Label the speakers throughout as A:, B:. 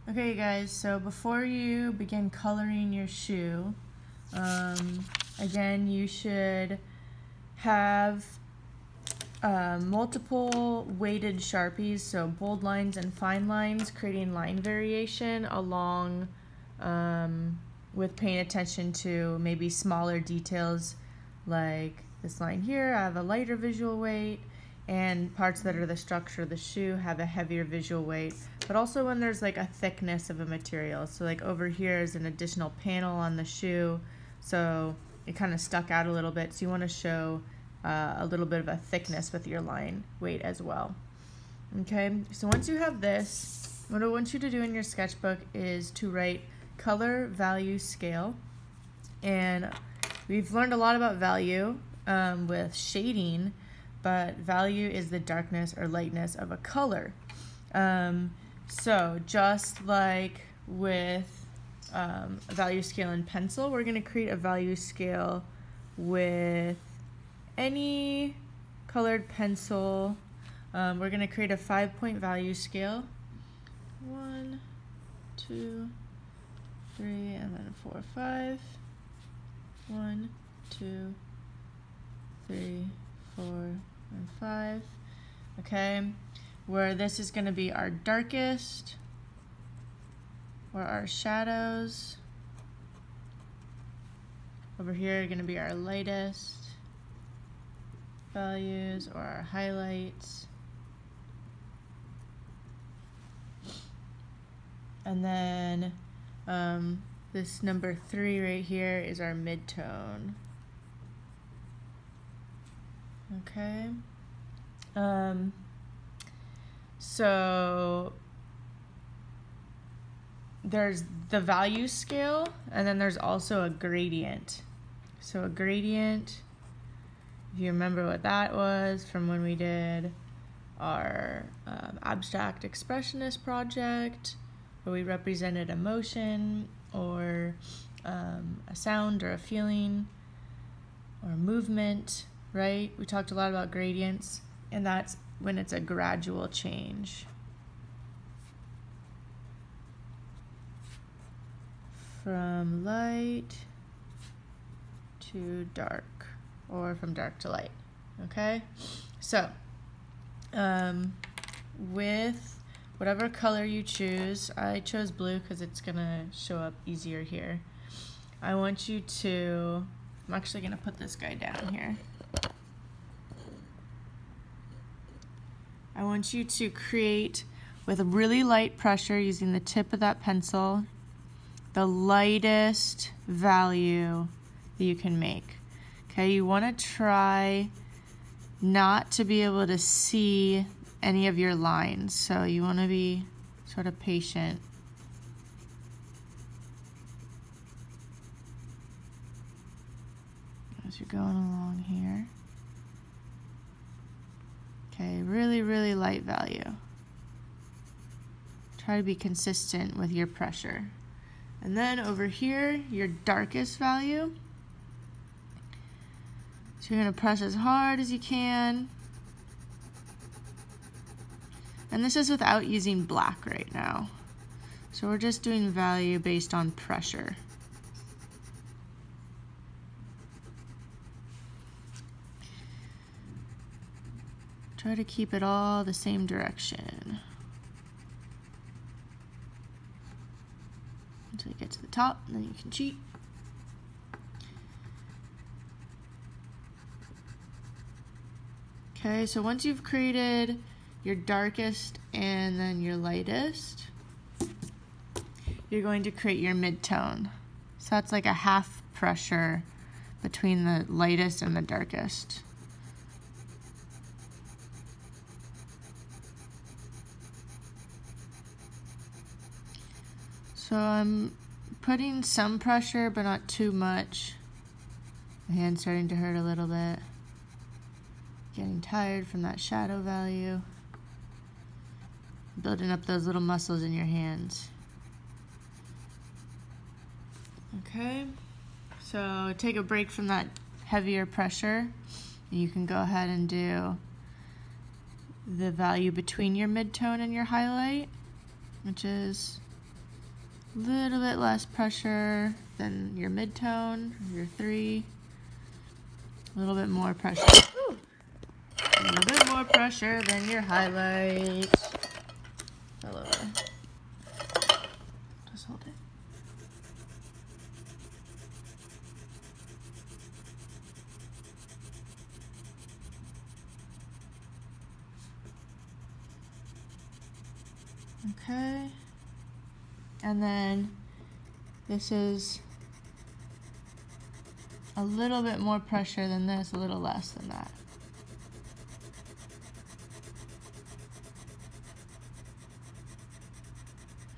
A: Okay guys, so before you begin coloring your shoe, again you should have multiple weighted Sharpies, so bold lines and fine lines, creating line variation along with paying attention to maybe smaller details like this line here. I have a lighter visual weight, and parts that are the structure of the shoe have a heavier visual weight, but also when there's like a thickness of a material. So like over here is an additional panel on the shoe, so it kind of stuck out a little bit, so you want to show a little bit of a thickness with your line weight as well. Okay, so once you have this, what I want you to do in your sketchbook is to write color value scale. And we've learned a lot about value with shading, but value is the darkness or lightness of a color. So just like with a value scale in pencil, we're going to create a value scale with any colored pencil. We're going to create a 5-point value scale. 1, 2, 3, and then 4, 5. 1, 2, 3, 4, and 5. Okay, where this is going to be our darkest, or our shadows. Over here are going to be our lightest values, or our highlights. And then this number 3 right here is our midtone. Okay. So there's the value scale, and then there's also a gradient. So a gradient, if you remember what that was from when we did our abstract expressionist project, where we represented emotion or a sound or a feeling or movement, right? We talked a lot about gradients, and that's when it's a gradual change. From light to dark, or from dark to light, okay? So, with whatever color you choose, I chose blue because it's gonna show up easier here. I want you to, I'm actually gonna put this guy down here. I want you to create, with a really light pressure using the tip of that pencil, the lightest value that you can make. Okay, you want to try not to be able to see any of your lines, so you want to be sort of patient. As you're going along here. Okay, really, really light value. Try to be consistent with your pressure. And then over here, your darkest value. So you're going to press as hard as you can. And this is without using black right now. So we're just doing value based on pressure. Try to keep it all the same direction until you get to the top, and then you can cheat. Okay, so once you've created your darkest and then your lightest, you're going to create your midtone. So that's like a half pressure between the lightest and the darkest. So I'm putting some pressure, but not too much. My hand's starting to hurt a little bit. Getting tired from that shadow value. Building up those little muscles in your hands. Okay, so take a break from that heavier pressure. And you can go ahead and do the value between your midtone and your highlight, which is A little bit less pressure than your midtone, your 3. A little bit more pressure. Ooh. A little bit more pressure than your highlight. All over. Just hold it. Okay. And then this is a little bit more pressure than this, a little less than that.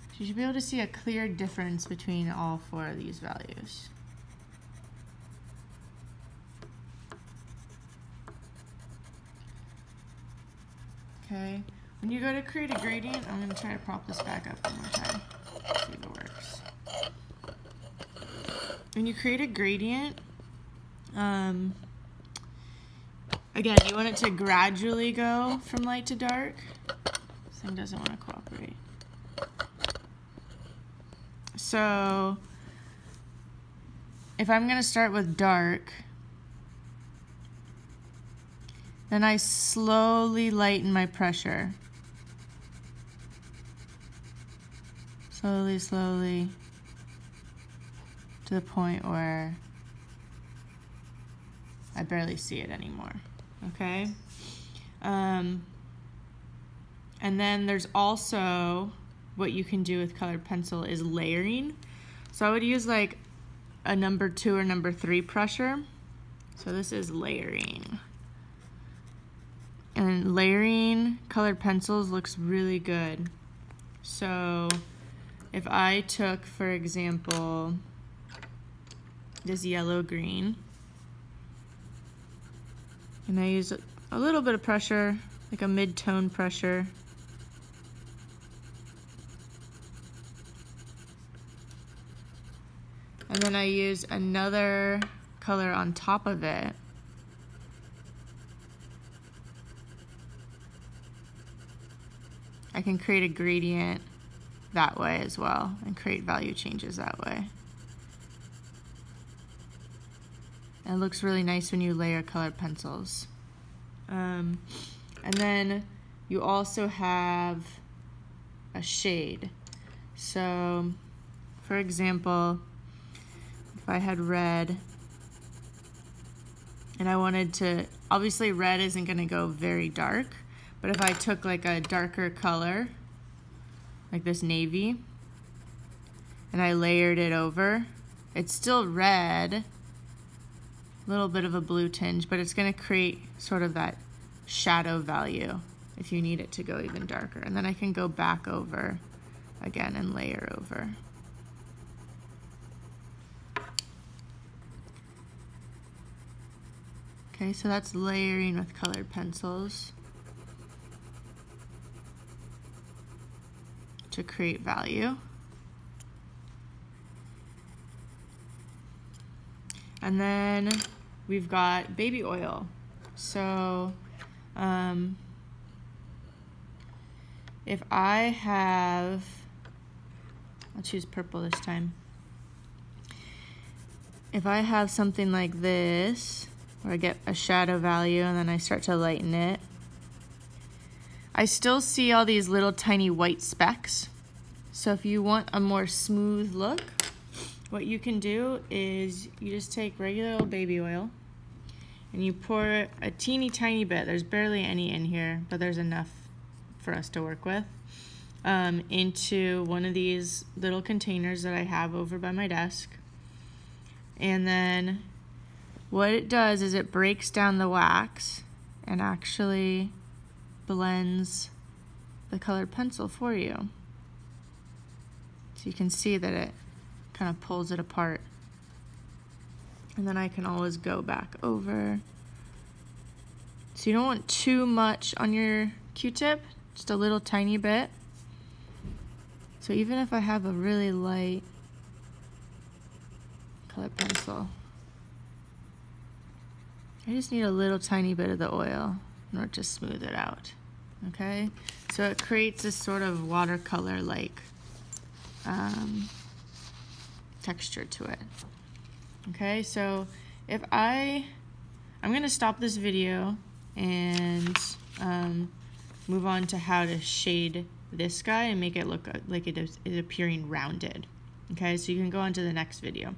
A: So you should be able to see a clear difference between all 4 of these values. Okay, when you go to create a gradient, I'm going to try to prop this back up one more time, see if it works. When you create a gradient, again, you want it to gradually go from light to dark. This thing doesn't want to cooperate. So if I'm going to start with dark, then I slowly lighten my pressure. Slowly, slowly, to the point where I barely see it anymore, okay? And then there's also what you can do with colored pencil is layering. So I would use like a number 2 or number 3 pressure. So this is layering. And layering colored pencils looks really good. So if I took, for example, this yellow-green, and I use a little bit of pressure, like a mid-tone pressure. And then I use another color on top of it. I can create a gradient that way as well and create value changes that way. And it looks really nice when you layer colored pencils. And then you also have a shade. So, for example, if I had red and I wanted to, obviously red isn't going to go very dark, but if I took like a darker color, like this navy, and I layered it over, it's still red, a little bit of a blue tinge, but it's going to create sort of that shadow value if you need it to go even darker. And then I can go back over again and layer over. Okay, so that's layering with colored pencils to create value. And then we've got baby oil. So if I have, I'll choose purple this time. If I have something like this, where I get a shadow value and then I start to lighten it, I still see all these little tiny white specks. So if you want a more smooth look, what you can do is you just take regular old baby oil and you pour a teeny tiny bit, there's barely any in here, but there's enough for us to work with, into one of these little containers that I have over by my desk. And then what it does is it breaks down the wax and actually blends the colored pencil for you. So you can see that it kind of pulls it apart. And then I can always go back over. So you don't want too much on your Q-tip, just a little tiny bit. So even if I have a really light colored pencil, I just need a little tiny bit of the oil in order to smooth it out, okay? So it creates this sort of watercolor-like texture to it. Okay, so if I'm gonna stop this video and move on to how to shade this guy and make it look like it is appearing rounded. Okay, so you can go on to the next video.